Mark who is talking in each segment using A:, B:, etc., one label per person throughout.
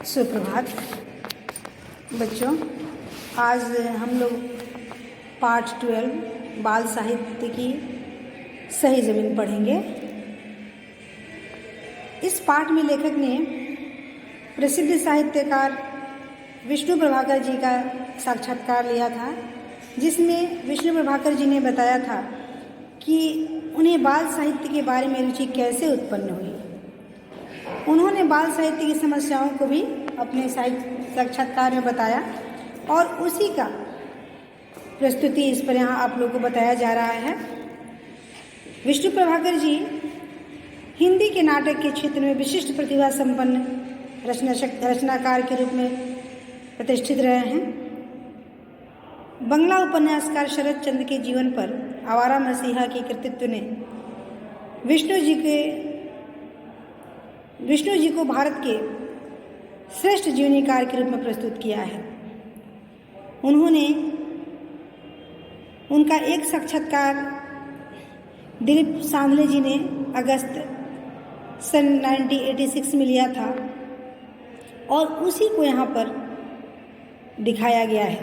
A: सुप्रभात बच्चों। आज हम लोग पाठ 12 बाल साहित्य की सही ज़मीन पढ़ेंगे। इस पाठ में लेखक ने प्रसिद्ध साहित्यकार विष्णु प्रभाकर जी का साक्षात्कार लिया था, जिसमें विष्णु प्रभाकर जी ने बताया था कि उन्हें बाल साहित्य के बारे में रुचि कैसे उत्पन्न हुई। उन्होंने बाल साहित्य की समस्याओं को भी अपने साक्षात्कार में बताया और उसी का प्रस्तुति इस पर यहाँ आप लोगों को बताया जा रहा है। विष्णु प्रभाकर जी हिंदी के नाटक के क्षेत्र में विशिष्ट प्रतिभा संपन्न रचनाकार के रूप में प्रतिष्ठित रहे हैं। बंगला उपन्यासकार शरद चंद्र के जीवन पर आवारा मसीहा के कृतित्व ने विष्णु जी को भारत के श्रेष्ठ जीवनीकार के रूप में प्रस्तुत किया है। उनका एक साक्षात्कार दिलीप सांधले जी ने अगस्त सन 1986 में लिया था और उसी को यहाँ पर दिखाया गया है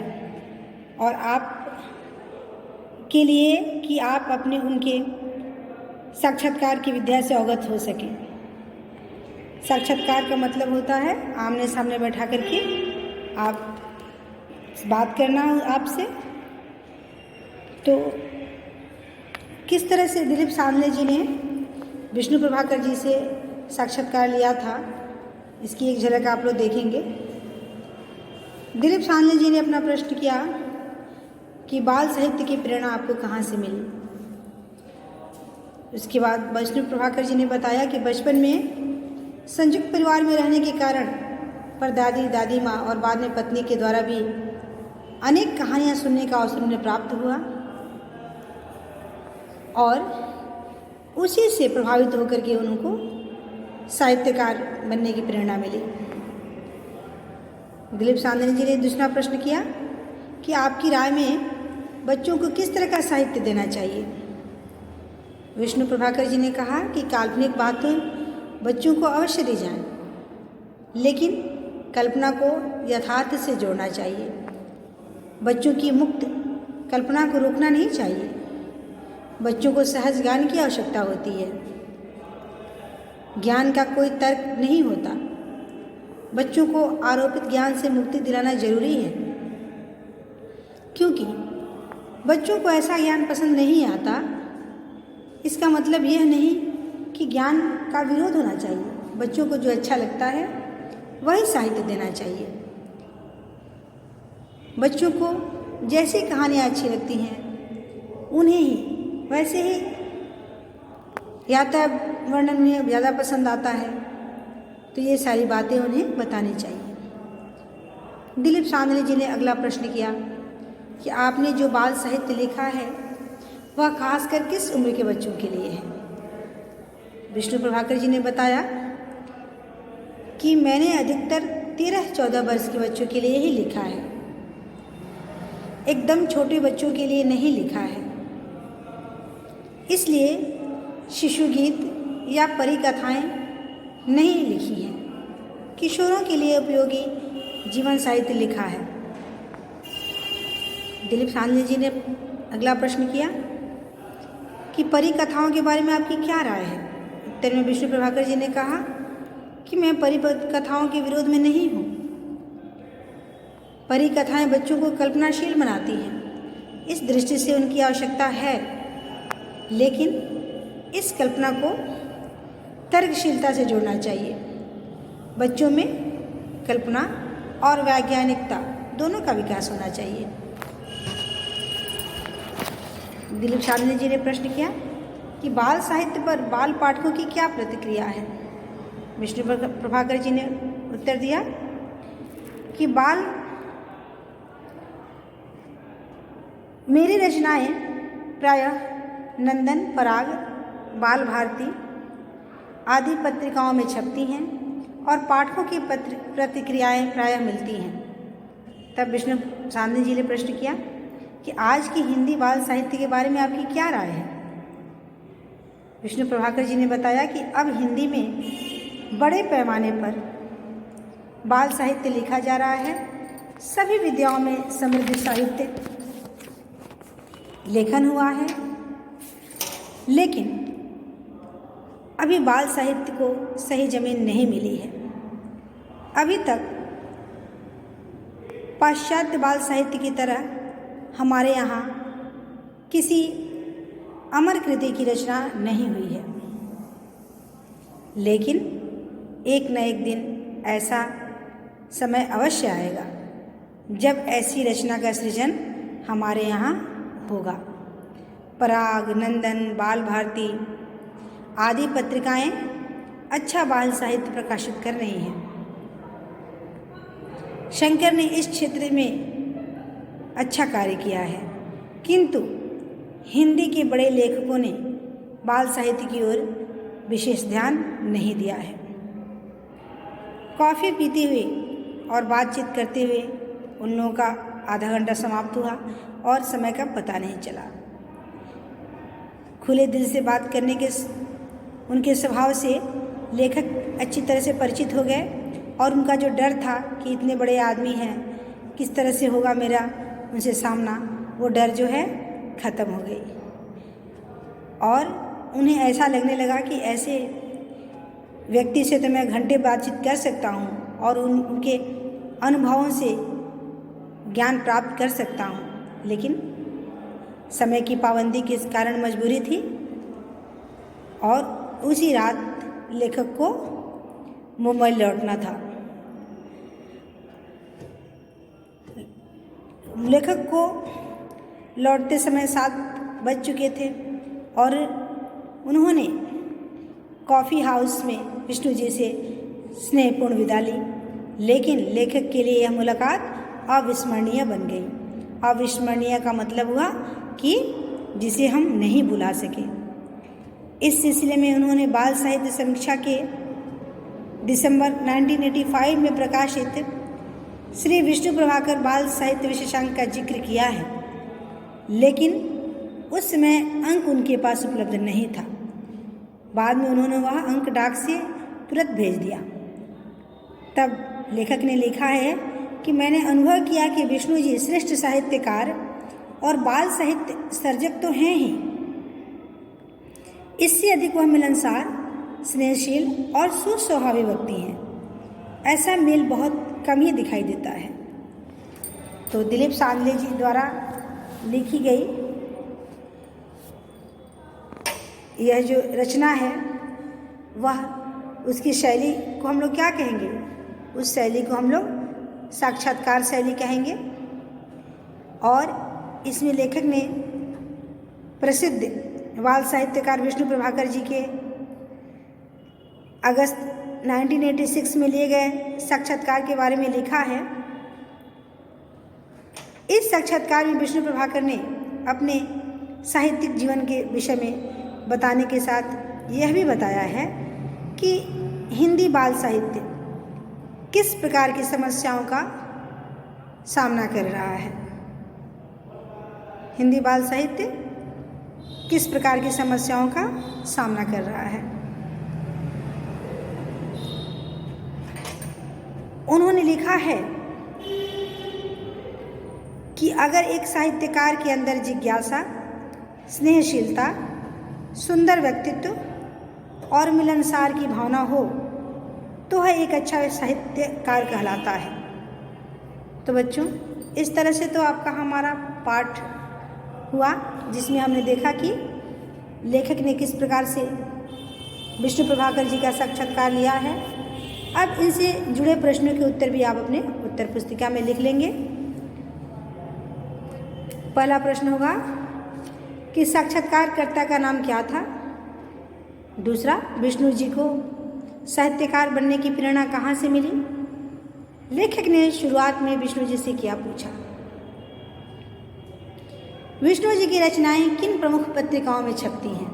A: और आप के लिए कि आप अपने उनके साक्षात्कार की विद्या से अवगत हो सकें। साक्षात्कार का मतलब होता है आमने सामने बैठा करके आप बात करना आपसे। तो किस तरह से दिलीप सांधले जी ने विष्णु प्रभाकर जी से साक्षात्कार लिया था, इसकी एक झलक आप लोग देखेंगे। दिलीप सांधले जी ने अपना प्रश्न किया कि बाल साहित्य की प्रेरणा आपको कहाँ से मिली। उसके बाद विष्णु प्रभाकर जी ने बताया कि बचपन में संयुक्त परिवार में रहने के कारण परदादी, दादी माँ और बाद में पत्नी के द्वारा भी अनेक कहानियाँ सुनने का अवसर उन्हें प्राप्त हुआ और उसी से प्रभावित होकर के उनको साहित्यकार बनने की प्रेरणा मिली। दिलीप सांधले जी ने दूसरा प्रश्न किया कि आपकी राय में बच्चों को किस तरह का साहित्य देना चाहिए। विष्णु प्रभाकर जी ने कहा कि काल्पनिक बातें बच्चों को अवश्य दी जाएं, लेकिन कल्पना को यथार्थ से जोड़ना चाहिए। बच्चों की मुक्त कल्पना को रोकना नहीं चाहिए। बच्चों को सहज ज्ञान की आवश्यकता होती है। ज्ञान का कोई तर्क नहीं होता। बच्चों को आरोपित ज्ञान से मुक्ति दिलाना जरूरी है, क्योंकि बच्चों को ऐसा ज्ञान पसंद नहीं आता। इसका मतलब यह नहीं कि ज्ञान का विरोध होना चाहिए। बच्चों को जो अच्छा लगता है वही साहित्य देना चाहिए। बच्चों को जैसी कहानियाँ अच्छी लगती हैं उन्हें ही वैसे ही यात्रा वर्णन में ज़्यादा पसंद आता है, तो ये सारी बातें उन्हें बतानी चाहिए। दिलीप सांधले जी ने अगला प्रश्न किया कि आपने जो बाल साहित्य लिखा है वह खासकर किस उम्र के बच्चों के लिए है। विष्णु प्रभाकर जी ने बताया कि मैंने अधिकतर 13-14 वर्ष के बच्चों के लिए ही लिखा है, एकदम छोटे बच्चों के लिए नहीं लिखा है। इसलिए शिशु गीत या परी कथाएं नहीं लिखी हैं। किशोरों के लिए उपयोगी जीवन साहित्य लिखा है। दिलीप सांधले जी ने अगला प्रश्न किया कि परी कथाओं के बारे में आपकी क्या राय है। उत्तर में विष्णु प्रभाकर जी ने कहा कि मैं परी कथाओं के विरोध में नहीं हूँ। परी कथाएं बच्चों को कल्पनाशील बनाती हैं, इस दृष्टि से उनकी आवश्यकता है, लेकिन इस कल्पना को तर्कशीलता से जोड़ना चाहिए। बच्चों में कल्पना और वैज्ञानिकता दोनों का विकास होना चाहिए। दिलीप सांधले जी ने प्रश्न किया कि बाल साहित्य पर बाल पाठकों की क्या प्रतिक्रिया है। विष्णु प्रभाकर जी ने उत्तर दिया कि मेरी रचनाएं प्रायः नंदन, पराग, बाल भारती आदि पत्रिकाओं में छपती हैं और पाठकों की प्रतिक्रियाएं प्रायः मिलती हैं। तब विष्णु सांधले जी ने प्रश्न किया कि आज की हिंदी बाल साहित्य के बारे में आपकी क्या राय है। विष्णु प्रभाकर जी ने बताया कि अब हिंदी में बड़े पैमाने पर बाल साहित्य लिखा जा रहा है। सभी विद्याओं में समृद्ध साहित्य लेखन हुआ है, लेकिन अभी बाल साहित्य को सही जमीन नहीं मिली है। अभी तक पाश्चात्य बाल साहित्य की तरह हमारे यहाँ किसी अमर कृति की रचना नहीं हुई है, लेकिन एक न एक दिन ऐसा समय अवश्य आएगा जब ऐसी रचना का सृजन हमारे यहाँ होगा। पराग, नंदन, बाल भारती आदि पत्रिकाएं अच्छा बाल साहित्य प्रकाशित कर रही हैं। शंकर ने इस क्षेत्र में अच्छा कार्य किया है, किंतु हिंदी के बड़े लेखकों ने बाल साहित्य की ओर विशेष ध्यान नहीं दिया है। कॉफ़ी पीते हुए और बातचीत करते हुए उन लोगों का आधा घंटा समाप्त हुआ और समय का पता नहीं चला। खुले दिल से बात करने के उनके स्वभाव से लेखक अच्छी तरह से परिचित हो गए और उनका जो डर था कि इतने बड़े आदमी हैं, किस तरह से होगा मेरा उनसे सामना, वो डर जो है ख़त्म हो गई और उन्हें ऐसा लगने लगा कि ऐसे व्यक्ति से तो मैं घंटे बातचीत कर सकता हूँ और उनके अनुभवों से ज्ञान प्राप्त कर सकता हूँ, लेकिन समय की पाबंदी के कारण मजबूरी थी और उसी रात लेखक को मुंबई लौटना था। लेखक को लौटते समय 7 बज चुके थे और उन्होंने कॉफ़ी हाउस में विष्णु जी से स्नेहपूर्ण विदा ली, लेकिन लेखक के लिए यह मुलाकात अविस्मरणीय बन गई। अविस्मरणीय का मतलब हुआ कि जिसे हम नहीं भुला सके। इस सिलसिले में उन्होंने बाल साहित्य समीक्षा के दिसंबर 1985 में प्रकाशित श्री विष्णु प्रभाकर बाल साहित्य विशेषांक का जिक्र किया है, लेकिन उस समय अंक उनके पास उपलब्ध नहीं था। बाद में उन्होंने वह अंक डाक से तुरंत भेज दिया। तब लेखक ने लिखा है कि मैंने अनुभव किया कि विष्णु जी श्रेष्ठ साहित्यकार और बाल साहित्य सर्जक तो हैं ही, इससे अधिक वह मिलनसार, स्नेहशील और सुस्वभावी व्यक्ति हैं। ऐसा मेल बहुत कम ही दिखाई देता है। तो दिलीप सांगले जी द्वारा लिखी गई यह जो रचना है वह उसकी शैली को हम लोग क्या कहेंगे? उस शैली को हम लोग साक्षात्कार शैली कहेंगे। और इसमें लेखक ने प्रसिद्ध बाल साहित्यकार विष्णु प्रभाकर जी के अगस्त 1986 में लिए गए साक्षात्कार के बारे में लिखा है। इस साक्षात्कार में विष्णु प्रभाकर ने अपने साहित्यिक जीवन के विषय में बताने के साथ यह भी बताया है कि हिंदी बाल साहित्य किस प्रकार की समस्याओं का सामना कर रहा है। हिंदी बाल साहित्य किस प्रकार की समस्याओं का सामना कर रहा है। उन्होंने लिखा है कि अगर एक साहित्यकार के अंदर जिज्ञासा, स्नेहशीलता, सुंदर व्यक्तित्व और मिलनसार की भावना हो तो वह एक अच्छा साहित्यकार कहलाता है। तो बच्चों, इस तरह से तो आपका हमारा पाठ हुआ जिसमें हमने देखा कि लेखक ने किस प्रकार से विष्णु प्रभाकर जी का साक्षात्कार लिया है। अब इनसे जुड़े प्रश्नों के उत्तर भी आप अपने उत्तर पुस्तिका में लिख लेंगे। पहला प्रश्न होगा कि साक्षात्कारकर्ता का नाम क्या था। दूसरा, विष्णु जी को साहित्यकार बनने की प्रेरणा कहाँ से मिली। लेखक ने शुरुआत में विष्णु जी से क्या पूछा। विष्णु जी की रचनाएं किन प्रमुख पत्रिकाओं में छपती हैं।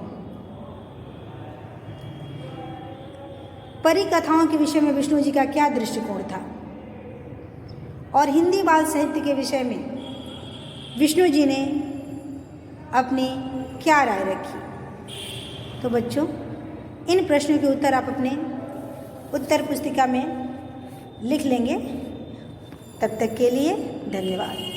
A: परिकथाओं के विषय में विष्णु जी का क्या दृष्टिकोण था और हिंदी बाल साहित्य के विषय में विष्णु जी ने अपनी क्या राय रखी। तो बच्चों, इन प्रश्नों के उत्तर आप अपने उत्तर पुस्तिका में लिख लेंगे। तब तक के लिए धन्यवाद।